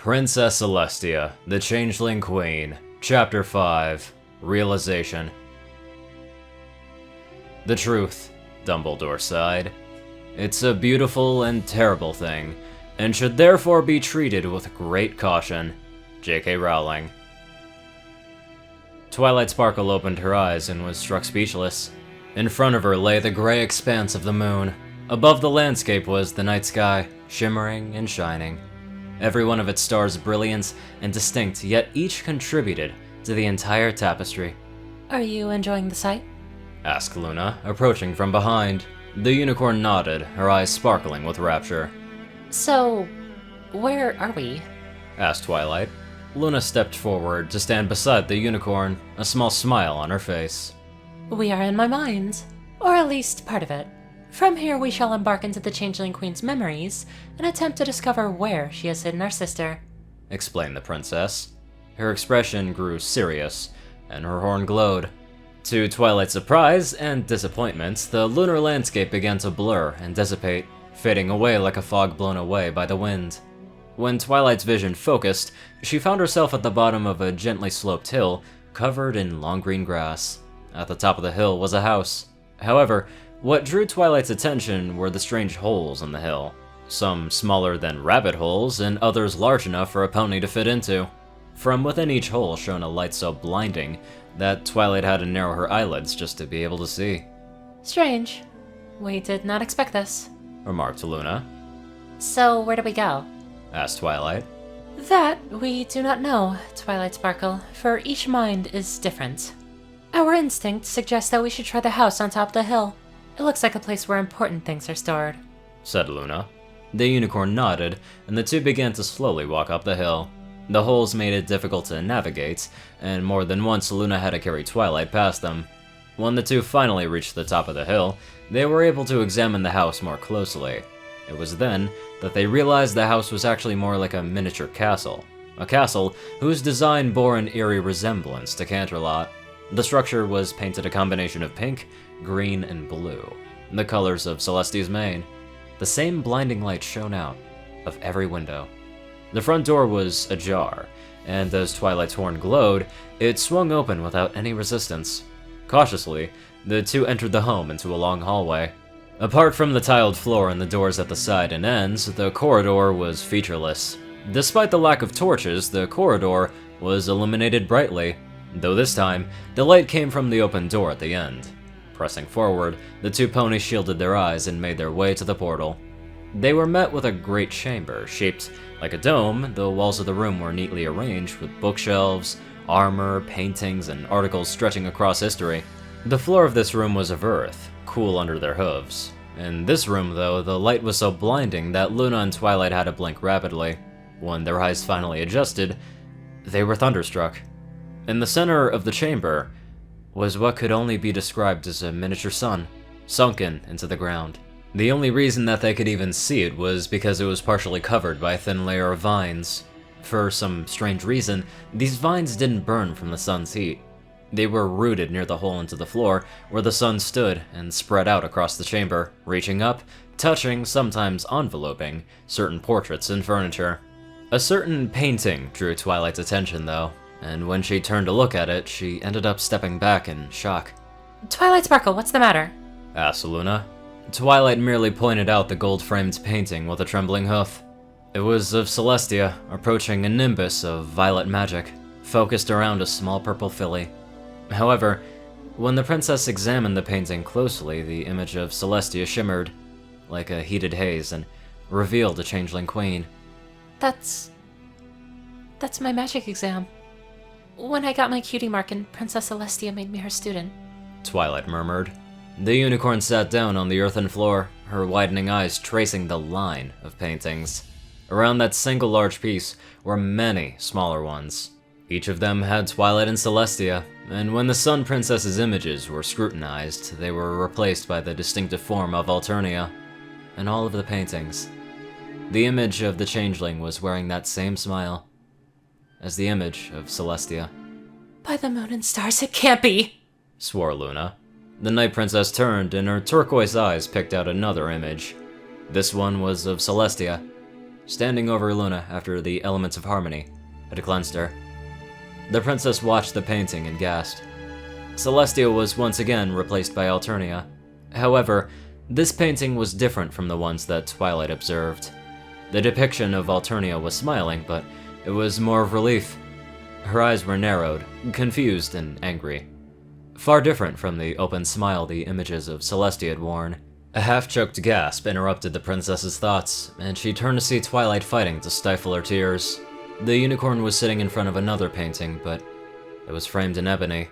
Princess Celestia, the Changeling Queen, Chapter 5, Realization. The truth, Dumbledore sighed. It's a beautiful and terrible thing, and should therefore be treated with great caution. J.K. Rowling. Twilight Sparkle opened her eyes and was struck speechless. In front of her lay the gray expanse of the moon. Above the landscape was the night sky, shimmering and shining. Every one of its stars brilliant and distinct, yet each contributed to the entire tapestry. Are you enjoying the sight? Asked Luna, approaching from behind. The unicorn nodded, her eyes sparkling with rapture. So, where are we? Asked Twilight. Luna stepped forward to stand beside the unicorn, a small smile on her face. We are in my mind, or at least part of it. From here we shall embark into the Changeling Queen's memories and attempt to discover where she has hidden our sister, explained the princess. Her expression grew serious, and her horn glowed. To Twilight's surprise and disappointment, the lunar landscape began to blur and dissipate, fading away like a fog blown away by the wind. When Twilight's vision focused, she found herself at the bottom of a gently sloped hill, covered in long green grass. At the top of the hill was a house. However, what drew Twilight's attention were the strange holes in the hill. Some smaller than rabbit holes, and others large enough for a pony to fit into. From within each hole shone a light so blinding that Twilight had to narrow her eyelids just to be able to see. Strange. We did not expect this, remarked Luna. So where do we go? Asked Twilight. That we do not know, Twilight Sparkle, for each mind is different. Our instinct suggests that we should try the house on top of the hill. It looks like a place where important things are stored, said Luna. The unicorn nodded, and the two began to slowly walk up the hill. The holes made it difficult to navigate, and more than once Luna had to carry Twilight past them. When the two finally reached the top of the hill, they were able to examine the house more closely. It was then that they realized the house was actually more like a miniature castle. A castle whose design bore an eerie resemblance to Canterlot. The structure was painted a combination of pink, green, and blue, the colors of Celestia's mane. The same blinding light shone out of every window. The front door was ajar, and as Twilight's horn glowed, it swung open without any resistance. Cautiously, the two entered the home into a long hallway. Apart from the tiled floor and the doors at the side and ends, the corridor was featureless. Despite the lack of torches, the corridor was illuminated brightly, though this time, the light came from the open door at the end. Pressing forward, the two ponies shielded their eyes and made their way to the portal. They were met with a great chamber, shaped like a dome. The walls of the room were neatly arranged with bookshelves, armor, paintings, and articles stretching across history. The floor of this room was of earth, cool under their hooves. In this room, though, the light was so blinding that Luna and Twilight had to blink rapidly. When their eyes finally adjusted, they were thunderstruck. In the center of the chamber was what could only be described as a miniature sun, sunken into the ground. The only reason that they could even see it was because it was partially covered by a thin layer of vines. For some strange reason, these vines didn't burn from the sun's heat. They were rooted near the hole into the floor where the sun stood and spread out across the chamber, reaching up, touching, sometimes enveloping, certain portraits and furniture. A certain painting drew Twilight's attention, though, and when she turned to look at it, she ended up stepping back in shock. Twilight Sparkle, what's the matter? Asked Luna. Twilight merely pointed out the gold-framed painting with a trembling hoof. It was of Celestia, approaching a nimbus of violet magic, focused around a small purple filly. However, when the princess examined the painting closely, the image of Celestia shimmered like a heated haze and revealed a Changeling Queen. That's my magic exam. When I got my cutie mark and Princess Celestia made me her student, Twilight murmured. The unicorn sat down on the earthen floor, her widening eyes tracing the line of paintings. Around that single large piece were many smaller ones. Each of them had Twilight and Celestia, and when the Sun Princess's images were scrutinized, they were replaced by the distinctive form of Alternia. In all of the paintings, the image of the changeling was wearing that same smile as the image of Celestia. By the moon and stars, it can't be! Swore Luna. The Night Princess turned, and her turquoise eyes picked out another image. This one was of Celestia, standing over Luna after the elements of harmony had cleansed her. The princess watched the painting and gasped. Celestia was once again replaced by Alternia. However, this painting was different from the ones that Twilight observed. The depiction of Alternia was smiling, but it was more of relief. Her eyes were narrowed, confused, and angry. Far different from the open smile the images of Celestia had worn. A half-choked gasp interrupted the princess's thoughts, and she turned to see Twilight fighting to stifle her tears. The unicorn was sitting in front of another painting, but it was framed in ebony.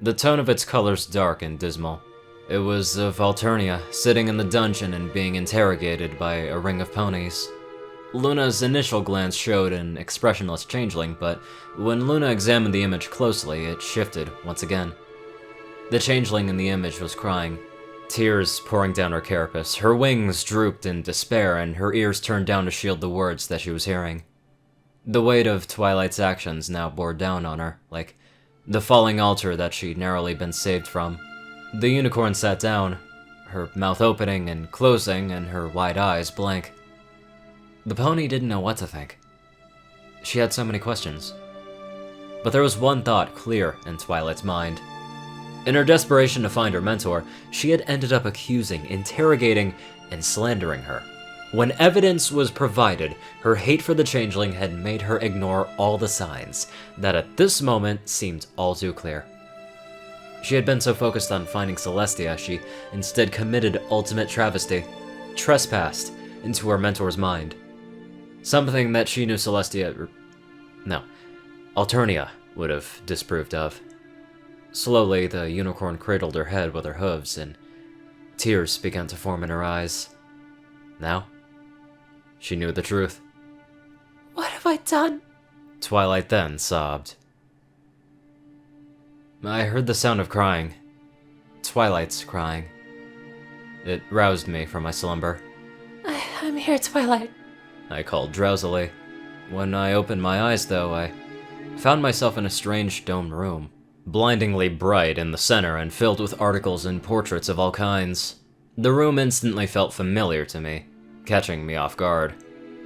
The tone of its colors dark and dismal. It was of Alternia, sitting in the dungeon and being interrogated by a ring of ponies. Luna's initial glance showed an expressionless changeling, but when Luna examined the image closely, it shifted once again. The changeling in the image was crying, tears pouring down her carapace. Her wings drooped in despair, and her ears turned down to shield the words that she was hearing. The weight of Twilight's actions now bore down on her, like the falling altar that she'd narrowly been saved from. The unicorn sat down, her mouth opening and closing, and her wide eyes blank. The pony didn't know what to think. She had so many questions. But there was one thought clear in Twilight's mind. In her desperation to find her mentor, she had ended up accusing, interrogating, and slandering her. When evidence was provided, her hate for the changeling had made her ignore all the signs that at this moment seemed all too clear. She had been so focused on finding Celestia, she instead committed ultimate travesty, trespassed into her mentor's mind. Something that she knew Alternia would have disapproved of. Slowly, the unicorn cradled her head with her hooves, and tears began to form in her eyes. Now, she knew the truth. What have I done? Twilight then sobbed. I heard the sound of crying. Twilight's crying. It roused me from my slumber. I'm here, Twilight. I called drowsily. When I opened my eyes, though, I found myself in a strange domed room, blindingly bright in the center and filled with articles and portraits of all kinds. The room instantly felt familiar to me, catching me off guard.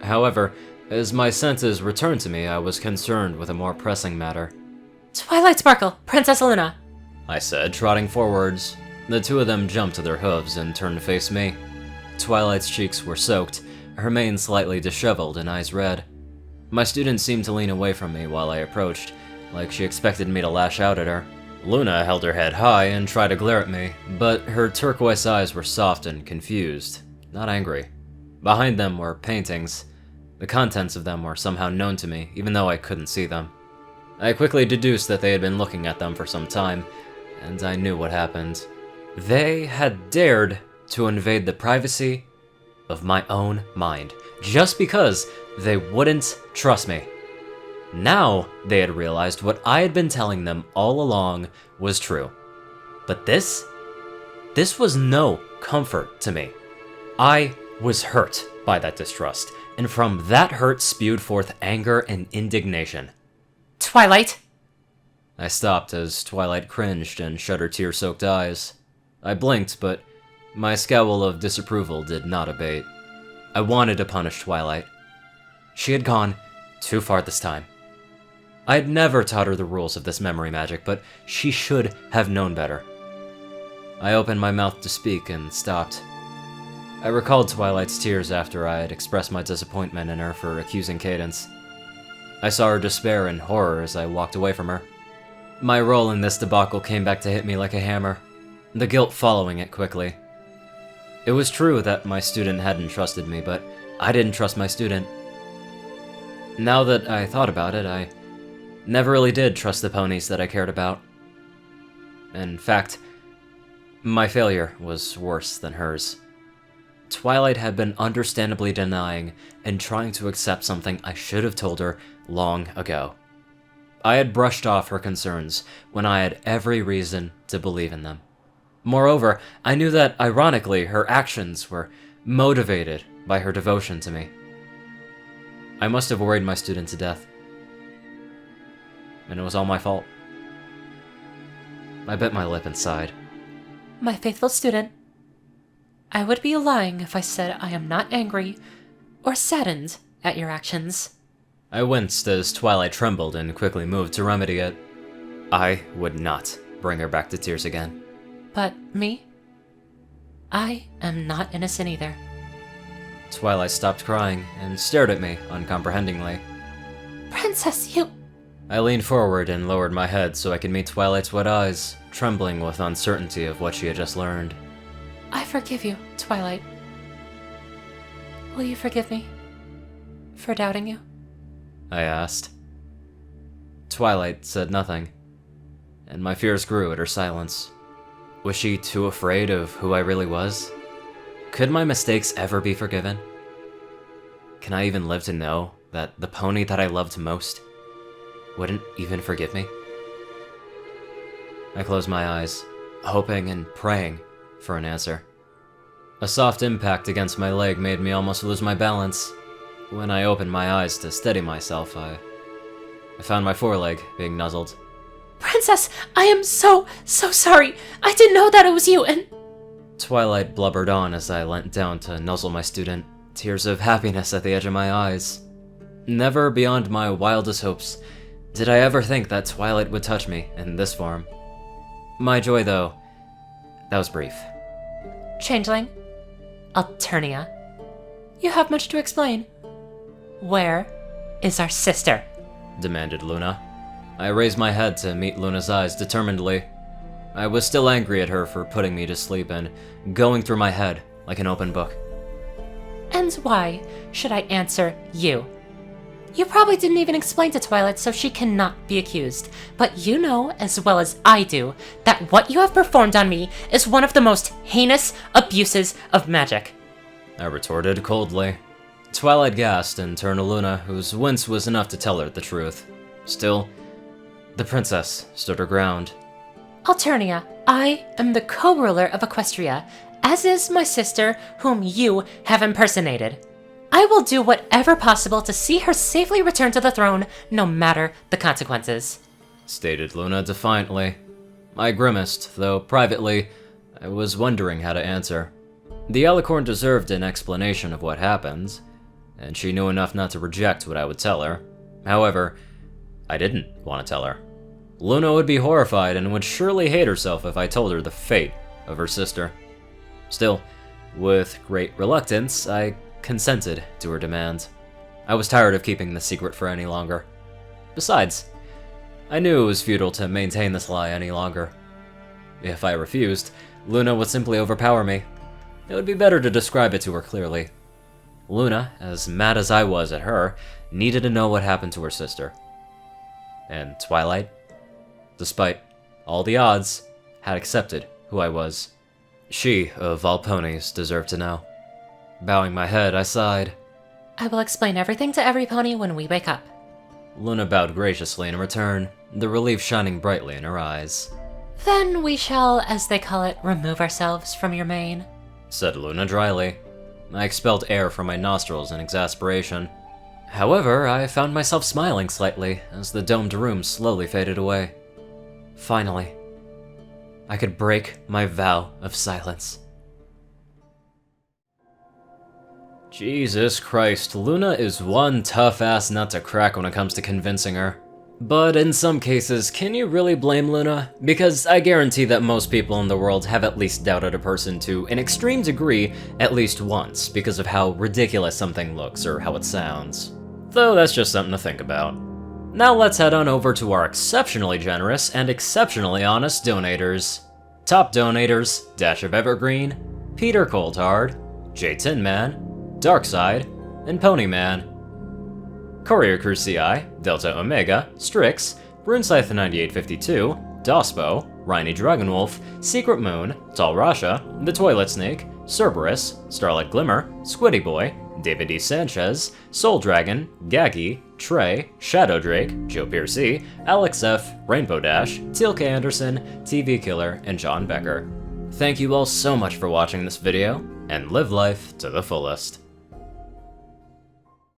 However, as my senses returned to me, I was concerned with a more pressing matter. Twilight Sparkle, Princess Luna, I said, trotting forwards. The two of them jumped to their hooves and turned to face me. Twilight's cheeks were soaked, her mane slightly disheveled and eyes red. My student seemed to lean away from me while I approached, like she expected me to lash out at her. Luna held her head high and tried to glare at me, but her turquoise eyes were soft and confused, not angry. Behind them were paintings. The contents of them were somehow known to me, even though I couldn't see them. I quickly deduced that they had been looking at them for some time, and I knew what happened. They had dared to invade the privacy of my own mind, just because they wouldn't trust me. Now they had realized what I had been telling them all along was true. But this was no comfort to me. I was hurt by that distrust, and from that hurt spewed forth anger and indignation. Twilight! I stopped as Twilight cringed and shut her tear-soaked eyes. I blinked, but my scowl of disapproval did not abate. I wanted to punish Twilight. She had gone too far this time. I had never taught her the rules of this memory magic, but she should have known better. I opened my mouth to speak and stopped. I recalled Twilight's tears after I had expressed my disappointment in her for accusing Cadence. I saw her despair and horror as I walked away from her. My role in this debacle came back to hit me like a hammer, the guilt following it quickly. It was true that my student hadn't trusted me, but I didn't trust my student. Now that I thought about it, I never really did trust the ponies that I cared about. In fact, my failure was worse than hers. Twilight had been understandably denying and trying to accept something I should have told her long ago. I had brushed off her concerns when I had every reason to believe in them. Moreover, I knew that, ironically, her actions were motivated by her devotion to me. I must have worried my student to death. And it was all my fault. I bit my lip and sighed. My faithful student, I would be lying if I said I am not angry or saddened at your actions. I winced as Twilight trembled and quickly moved to remedy it. I would not bring her back to tears again. But me? I am not innocent either. Twilight stopped crying and stared at me uncomprehendingly. Princess, you... I leaned forward and lowered my head so I could meet Twilight's wet eyes, trembling with uncertainty of what she had just learned. I forgive you, Twilight. Will you forgive me for doubting you? I asked. Twilight said nothing, and my fears grew at her silence. Was she too afraid of who I really was? Could my mistakes ever be forgiven? Can I even live to know that the pony that I loved most wouldn't even forgive me? I closed my eyes, hoping and praying for an answer. A soft impact against my leg made me almost lose my balance. When I opened my eyes to steady myself, I found my foreleg being nuzzled. Princess, I am so sorry. I didn't know that it was you, and... Twilight blubbered on as I leant down to nuzzle my student, tears of happiness at the edge of my eyes. Never beyond my wildest hopes did I ever think that Twilight would touch me in this form. My joy, though, that was brief. Changeling, Alternia, you have much to explain. Where is our sister? Demanded Luna. I raised my head to meet Luna's eyes determinedly. I was still angry at her for putting me to sleep and going through my head like an open book. And why should I answer you? You probably didn't even explain to Twilight, so she cannot be accused. But you know as well as I do that what you have performed on me is one of the most heinous abuses of magic. I retorted coldly. Twilight gasped and turned to Luna, whose wince was enough to tell her the truth. Still, the princess stood her ground. Alternia, I am the co-ruler of Equestria, as is my sister, whom you have impersonated. I will do whatever possible to see her safely return to the throne, no matter the consequences, stated Luna defiantly. I grimaced, though privately, I was wondering how to answer. The Alicorn deserved an explanation of what happened, and she knew enough not to reject what I would tell her. However, I didn't want to tell her. Luna would be horrified and would surely hate herself if I told her the fate of her sister. Still, with great reluctance, I consented to her demand. I was tired of keeping the secret for any longer. Besides, I knew it was futile to maintain this lie any longer. If I refused, Luna would simply overpower me. It would be better to describe it to her clearly. Luna, as mad as I was at her, needed to know what happened to her sister. And Twilight, despite all the odds, had accepted who I was. She, of all ponies, deserved to know. Bowing my head, I sighed. I will explain everything to every pony when we wake up. Luna bowed graciously in return, the relief shining brightly in her eyes. Then we shall, as they call it, remove ourselves from your mane, said Luna dryly. I expelled air from my nostrils in exasperation. However, I found myself smiling slightly as the domed room slowly faded away. Finally, I could break my vow of silence. Jesus Christ, Luna is one tough-ass nut to crack when it comes to convincing her. But in some cases, can you really blame Luna? Because I guarantee that most people in the world have at least doubted a person to an extreme degree at least once because of how ridiculous something looks or how it sounds. Though that's just something to think about. Now let's head on over to our exceptionally generous and exceptionally honest donators. Top donators, Dash of Evergreen, Peter Coulthard, J Tin Man, Darkside, and Ponyman. CourierCruz CI, Delta Omega, Strix, RuneScythe9852, Dospo, Rhyny Dragonwolf, Secret Moon, Tall Rasha, The Toilet Snake, Cerberus, Starlight Glimmer, Squiddy Boy, David D. Sanchez, Soul Dragon, Gaggy, Trey, Shadow Drake, Joe Piercy, Alex F., Rainbow Dash, Teal K. Anderson, TV Killer, and John Becker. Thank you all so much for watching this video, and live life to the fullest.